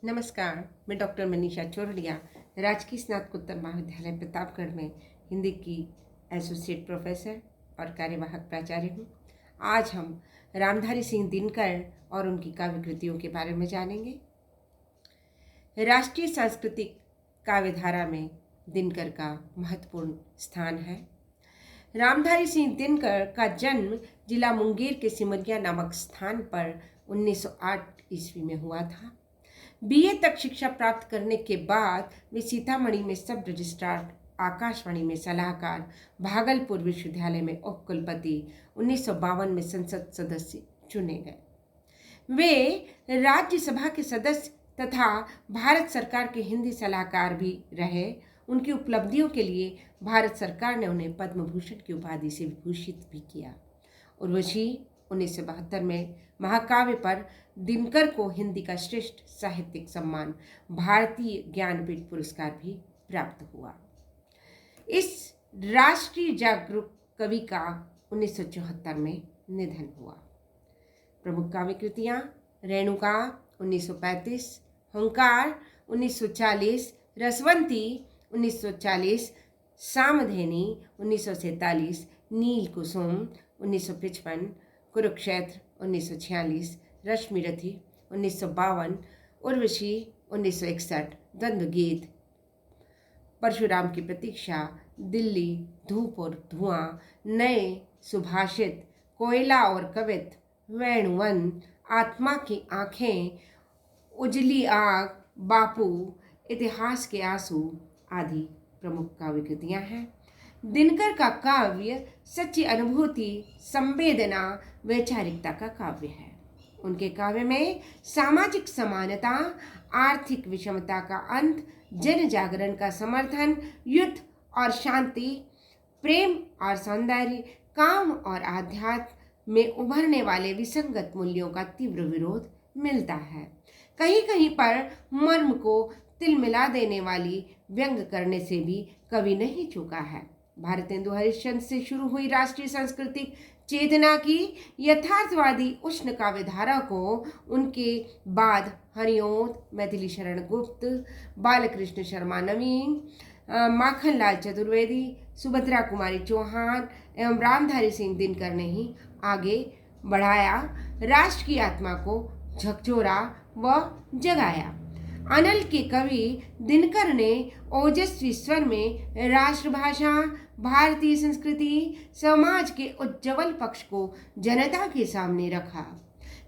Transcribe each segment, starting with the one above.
नमस्कार। मैं डॉक्टर मनीषा चोरडिया, राजकीय स्नातकोत्तर महाविद्यालय प्रतापगढ़ में हिंदी की एसोसिएट प्रोफेसर और कार्यवाहक प्राचार्य हूँ। आज हम रामधारी सिंह दिनकर और उनकी काव्य कृतियों के बारे में जानेंगे। राष्ट्रीय सांस्कृतिक काव्यधारा में दिनकर का महत्वपूर्ण स्थान है। रामधारी सिंह दिनकर का जन्म जिला मुंगेर के सिमरिया नामक स्थान पर 1908 ईस्वी में हुआ था। बीए तक शिक्षा प्राप्त करने के बाद वे सीतामढ़ी में सब रजिस्ट्रार, आकाशवाणी में सलाहकार, भागलपुर विश्वविद्यालय में उप कुलपति, 1952 में संसद सदस्य चुने गए। वे राज्यसभा के सदस्य तथा भारत सरकार के हिंदी सलाहकार भी रहे। उनकी उपलब्धियों के लिए भारत सरकार ने उन्हें पद्म भूषण की उपाधि से विभूषित भी किया। उर्वशी 1972 में महाकाव्य पर दिनकर को हिंदी का श्रेष्ठ साहित्यिक सम्मान भारतीय ज्ञानपीठ पुरस्कार भी प्राप्त हुआ। इस राष्ट्रीय जागरूक कवि का 1974 में निधन हुआ। प्रमुख काव्य कृतियाँ: रेणुका 1935, हुंकार 1940, रसवंती 1940, सामधेनी 1947, नील कुसुम 1955, कुरुक्षेत्र 1946, रश्मिरथी 1952, उर्वशी 1961, द्वंद्व गीत, परशुराम की प्रतीक्षा, दिल्ली, धूप और धुआं, नए सुभाषित, कोयला और कवित, वेणुवन, आत्मा की आंखें, उजली आग, बापू, इतिहास के आंसू आदि प्रमुख काव्य कृतियाँ हैं। दिनकर का काव्य सच्ची अनुभूति, संवेदना, वैचारिकता का काव्य है। उनके काव्य में सामाजिक समानता, आर्थिक विषमता का अंत, जन जागरण का समर्थन, युद्ध और शांति, प्रेम और सौंदर्य, काम और आध्यात्म में उभरने वाले विसंगत मूल्यों का तीव्र विरोध मिलता है। कहीं कहीं पर मर्म को तिलमिला देने वाली व्यंग करने से भी कवि नहीं चूका है। भारतेंदु हरिश्चंद्र से शुरू हुई राष्ट्रीय सांस्कृतिक चेतना की यथार्थवादी उष्ण काव्यधारा को उनके बाद हरिओंद, मैथिली शरण गुप्त, बालकृष्ण शर्मा नवीन, माखनलाल चतुर्वेदी, सुभद्रा कुमारी चौहान एवं रामधारी सिंह दिनकर ने ही आगे बढ़ाया, राष्ट्र की आत्मा को झकझोरा व जगाया। अनल के कवि दिनकर ने ओजस्वी स्वर में राष्ट्रभाषा, भारतीय संस्कृति, समाज के उज्ज्वल पक्ष को जनता के सामने रखा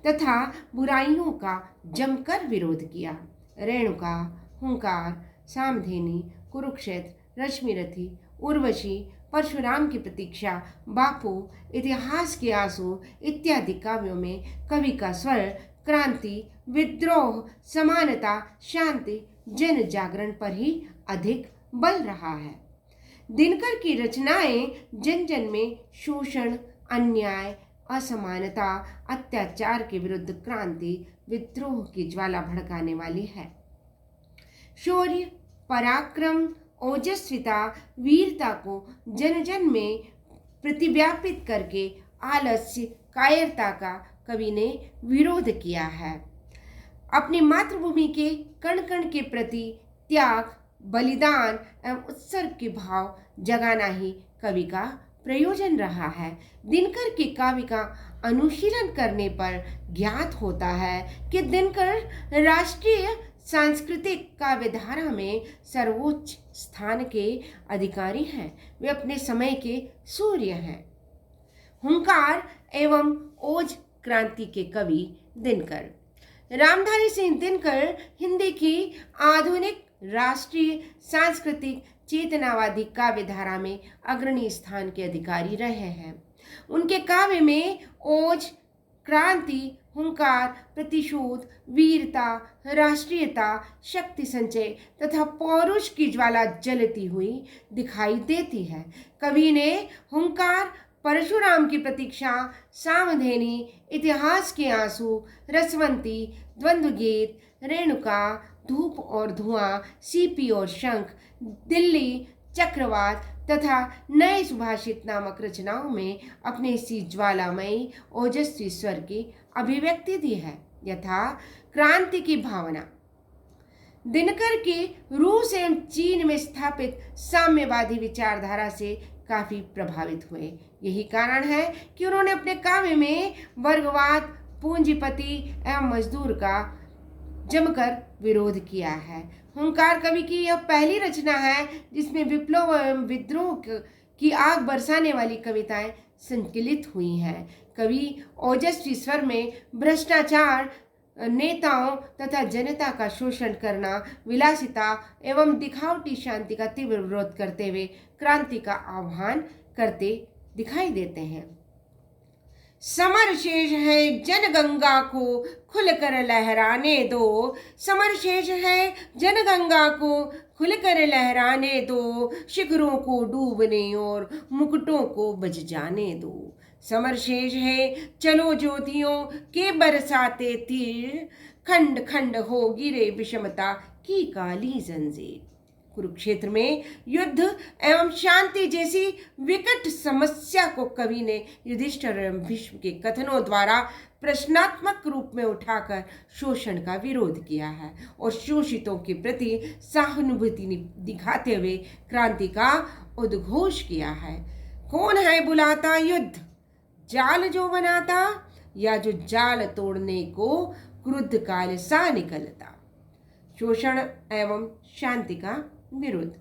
तथा बुराइयों का जमकर विरोध किया। रेणुका, हुंकार, सामधेनी, कुरुक्षेत्र, रश्मिरथी, उर्वशी, परशुराम की प्रतीक्षा, बापू, इतिहास के आंसू इत्यादि काव्यों में कवि का स्वर क्रांति, विद्रोह, समानता, शांति, जन जागरण पर ही अधिक बल रहा है। दिनकर की रचनाएं जन जन में शोषण, अन्याय, असमानता, अत्याचार के विरुद्ध क्रांति, विद्रोह की ज्वाला भड़काने वाली है। शौर्य, पराक्रम, ओजस्विता, वीरता को जन जन में प्रतिव्यापित करके आलस्य, कायरता का कवि ने विरोध किया है। अपनी मातृभूमि के कण कण के प्रति त्याग, बलिदान एवं उत्सर्ग के भाव जगाना ही कवि का प्रयोजन रहा है। दिनकर के काव्य का अनुशीलन करने पर ज्ञात होता है कि दिनकर राष्ट्रीय सांस्कृतिक काव्यधारा में सर्वोच्च स्थान के अधिकारी हैं। वे अपने समय के सूर्य हैं। हुंकार एवं ओज क्रांति के कवि दिनकर। रामधारी सिंह दिनकर हिंदी की आधुनिक राष्ट्रीय सांस्कृतिक चेतनावादी काव्यधारा में अग्रणी स्थान के अधिकारी रहे हैं। उनके काव्य में ओज, क्रांति, हुंकार, प्रतिशोध, वीरता, राष्ट्रीयता, शक्ति संचय तथा पौरुष की ज्वाला जलती हुई दिखाई देती है। कवि ने हुंकार, परशुराम की प्रतीक्षा, सामधेनी, इतिहास के आंसू, रसवंती, द्वंद्व गीत, रेणुका, धूप और धुआं, सीपी और शंख, दिल्ली, चक्रवात तथा नए सुभाषित नामक रचनाओं में अपने इसी ज्वालामयी ओजस्वी स्वर की अभिव्यक्ति दी है। यथा क्रांति की भावना, दिनकर की रूस एवं चीन में स्थापित साम्यवादी विचारधारा से काफी प्रभावित हुए। यही कारण है कि उन्होंने अपने काव्य में वर्गवाद, पूंजीपति एवं मजदूर का जमकर विरोध किया है। हुंकार कवि की यह पहली रचना है जिसमें विप्लव एवं विद्रोह की आग बरसाने वाली कविताएं संकलित हुई हैं। कवि ओजस्वी स्वर में भ्रष्टाचार, नेताओं तथा जनता का शोषण करना, विलासिता एवं दिखावटी शांति का तीव्र विरोध करते हुए क्रांति का आह्वान करते दिखाई देते हैं। समर शेष है जनगंगा को खुलकर लहराने दो, समर शेष है जनगंगा को खुलकर लहराने दो, शिखरों को डूबने और मुकुटों को बज जाने दो। समर शेष है चलो ज्योतियों के बरसाते तीर, खंड खंड हो गिरे विषमता की काली जंजीर। कुरुक्षेत्र में युद्ध एवं शांति जैसी विकट समस्या को कवि ने युधिष्ठिर एवं भीष्म के कथनों द्वारा प्रश्नात्मक रूप में उठाकर शोषण का विरोध किया है और शोषितों के प्रति सहानुभूति दिखाते हुए क्रांति का उद्घोष किया है। कौन है बुलाता युद्ध, जाल जो बनाता, या जो जाल तोड़ने को क्रुद्ध काल सा निकलता। शोषण एवं शांति का विरोध।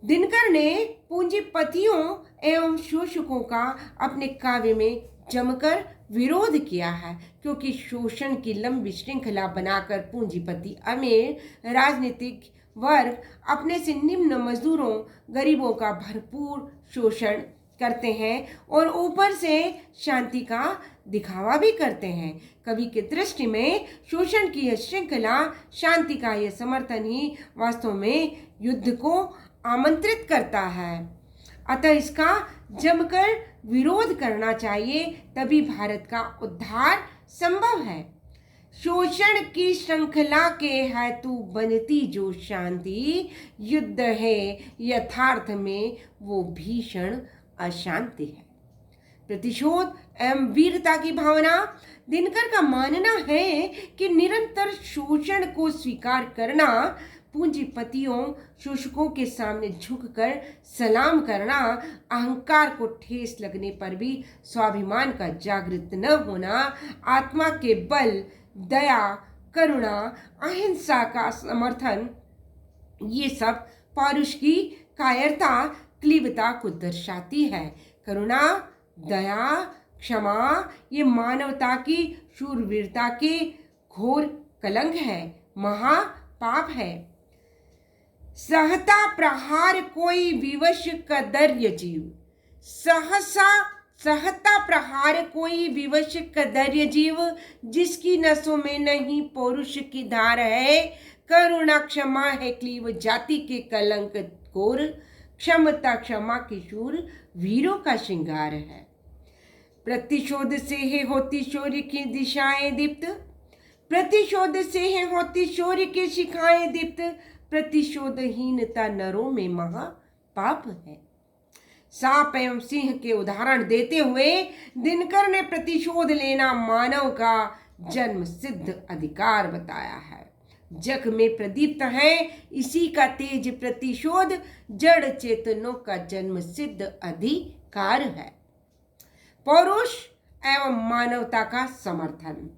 दिनकर ने पूंजीपतियों एवं शोषकों का अपने काव्य में जमकर विरोध किया है, क्योंकि शोषण की लंबी श्रृंखला बनाकर पूंजीपति अमीर राजनीतिक वर्ग अपने से निम्न मजदूरों, गरीबों का भरपूर शोषण करते हैं और ऊपर से शांति का दिखावा भी करते हैं। कवि की दृष्टि में शोषण की यह श्रृंखला, शांति का यह समर्थन ही वास्तव में युद्ध को आमंत्रित करता है। अतः इसका जमकर विरोध करना चाहिए, तभी भारत का उद्धार संभव है। शोषण की श्रृंखला के हेतु बनती जो शांति, युद्ध है यथार्थ में वो भीषण अशांति है। प्रतिशोध एवं वीरता की भावना। दिनकर का मानना है कि निरंतर शोषण को स्वीकार करना, पूंजीपतियों शोषकों के सामने झुककर सलाम करना, अहंकार को ठेस लगने पर भी स्वाभिमान का जागृत न होना, आत्मा के बल, दया, करुणा, अहिंसा का समर्थन, ये सब पौरुष की कायरता, क्लीबता को दर्शाती है। करुणा, दया, क्षमा ये मानवता की शूरवीरता के घोर कलंक है, महापाप है। सहता प्रहार कोई विवश कदर्य जीव, सहता प्रहार कोई विवश कदर्य जीव, जिसकी नसों में नहीं पौरुष की धार है। करुणा क्षमा है क्लीब जाति के कलंक कोर, क्षमता क्षमा की शूर वीरों का श्रृंगार है। प्रतिशोध से है होती शौर्य की दिशाएं दीप्त, प्रतिशोध से है होती शौर्य की शिखाएं दीप्त, प्रतिशोधहीनता नरों में महापाप है। सांप एवं सिंह के उदाहरण देते हुए दिनकर ने प्रतिशोध लेना मानव का जन्म सिद्ध अधिकार बताया है। जग में प्रदीप्त है इसी का तेज प्रतिशोध, जड़ चेतनों का जन्म सिद्ध अधिकार है। पौरुष एवं मानवता का समर्थन।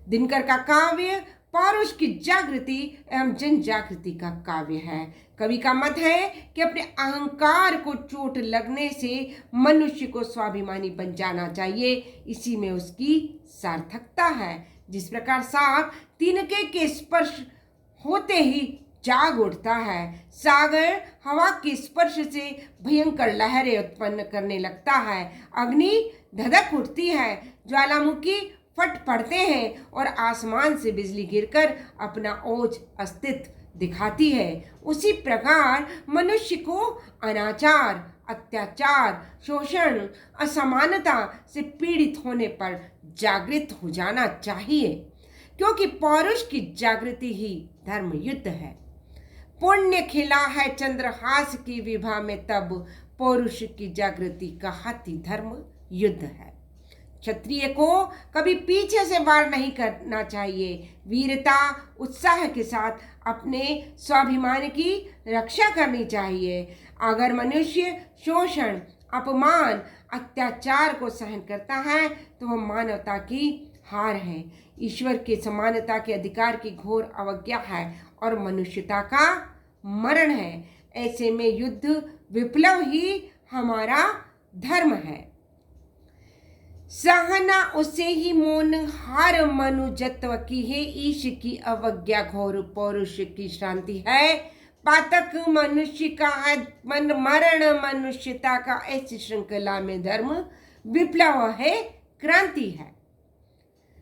दिनकर का काव्य पौरुष की जागृति एवं जन जागृति का काव्य है। कवि का मत है कि अपने अहंकार को चोट लगने से मनुष्य को स्वाभिमानी बन जाना चाहिए, इसी में उसकी सार्थकता है। जिस प्रकार सांप तिनके के स्पर्श होते ही जाग उठता है, सागर हवा के स्पर्श से भयंकर लहरें उत्पन्न करने लगता है, अग्नि धधक उठती है, ज्वालामुखी फट पड़ते हैं और आसमान से बिजली गिरकर अपना ओज अस्तित्व दिखाती है। उसी प्रकार मनुष्य को अनाचार, अत्याचार, शोषण, असमानता से पीड़ित होने पर जागृत हो जाना चाहिए, क्योंकि पौरुष की जागृति ही धर्म युद्ध है। पुण्य खिला है चंद्रहास की विभा में, तब पौरुष की जागृति का हाथी धर्म युद्ध है। क्षत्रिय को कभी पीछे से वार नहीं करना चाहिए, वीरता उत्साह के साथ अपने स्वाभिमान की रक्षा करनी चाहिए। अगर मनुष्य शोषण, अपमान, अत्याचार को सहन करता है तो वह मानवता की हार है, ईश्वर के समानता के अधिकार की घोर अवज्ञा है और मनुष्यता का मरण है। ऐसे में युद्ध विप्लव ही हमारा धर्म है। सहना उसे ही मौन हार मनुजत्व की है, ईश की अवज्ञा घोर पौरुष की शांति है। पातक मनुष्य का मन मरण मनुष्यता का, ऐसी श्रृंखला में धर्म विप्लव है, क्रांति है।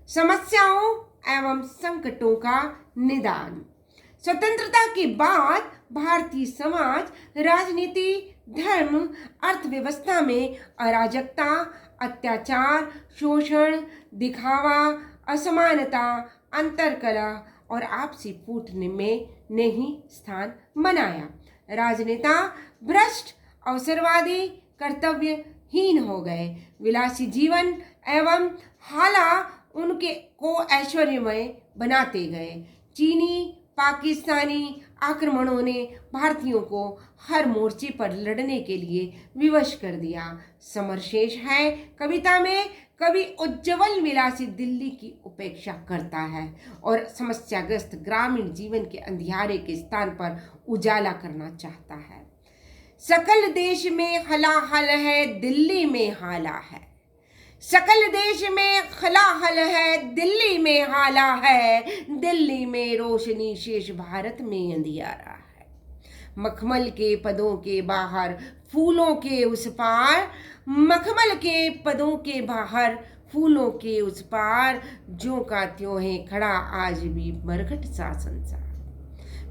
समस्याओं एवं संकटों का निदान। स्वतंत्रता के बाद भारतीय समाज, राजनीति, धर्म, अर्थव्यवस्था में अराजकता, अत्याचार, शोषण, दिखावा, असमानता, अंतरकलह और आपसी फूट में ने ही स्थान बनाया। राजनेता भ्रष्ट, अवसरवादी, कर्तव्यहीन हो गए। विलासी जीवन एवं हाला उनके को ऐश्वर्यमय बनाते गए। चीनी, पाकिस्तानी आक्रमणों ने भारतीयों को हर मोर्चे पर लड़ने के लिए विवश कर दिया। समर शेष है कविता में कवि उज्ज्वल विलासी दिल्ली की उपेक्षा करता है और समस्याग्रस्त ग्रामीण जीवन के अंधियारे के स्थान पर उजाला करना चाहता है। सकल देश में हलाहल है, दिल्ली में हाला है। सकल देश में हलाहल है, दिल्ली में हाला है। दिल्ली में रोशनी शेष, भारत में अंधियारा है। मखमल के पदों के बाहर फूलों के उस पार, मखमल के पदों के बाहर फूलों के उस पार, ज्यों का त्यों है खड़ा आज भी मरघट सा संसार।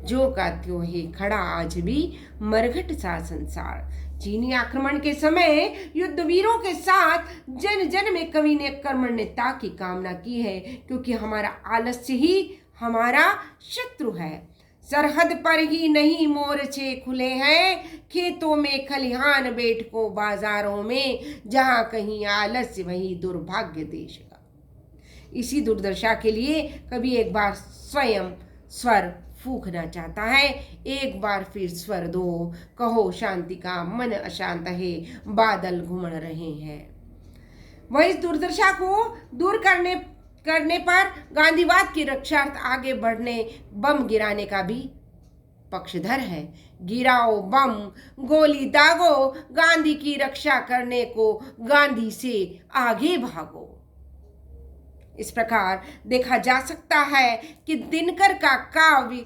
ज्यों का त्यों है खड़ा आज भी मरघट सा संसार। चीनी आक्रमण के समय युद्धवीरों के साथ जन जन में कवि ने कर्मण्यता की कामना की है, क्योंकि हमारा आलस्य ही हमारा शत्रु है। सरहद पर ही नहीं मोर्चे खुले हैं, खेतों में खलिहान बैठकों बाजारों में, जहां कहीं आलस्य वही दुर्भाग्य देश का। इसी दुर्दशा के लिए कवि एक बार स्वयं स्वर फूंकना चाहता है। एक बार फिर स्वर दो, कहो शांति का मन अशांत है, बादल घूम रहे हैं। वह इस दुर्दशा को दूर करने पर गांधीवाद की रक्षार्थ आगे बढ़ने, बम गिराने का भी पक्षधर है। गिराओ बम, गोली दागो, गांधी की रक्षा करने को, गांधी से आगे भागो। इस प्रकार देखा जा सकता है कि दिनकर का काव्य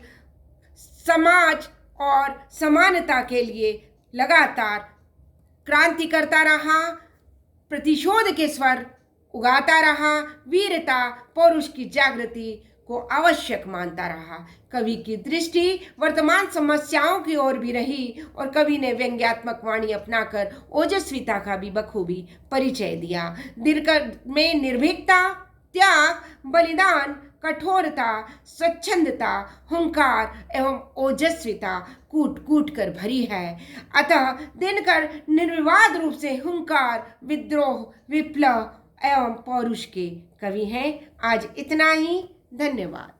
समाज और समानता के लिए लगातार क्रांति करता रहा, प्रतिशोध के स्वर उगाता रहा, वीरता, पौरुष की जागृति को आवश्यक मानता रहा। कवि की दृष्टि वर्तमान समस्याओं की ओर भी रही और कवि ने व्यंग्यात्मक वाणी अपनाकर ओजस्विता का भी बखूबी परिचय दिया। दिनकर में निर्भीकता, त्याग, बलिदान, कठोरता, स्वच्छंदता, हुंकार एवं ओजस्विता कूट कूट कर भरी है। अतः दिनकर निर्विवाद रूप से हुंकार, विद्रोह, विप्लव एवं पौरुष के कवि हैं। आज इतना ही, धन्यवाद।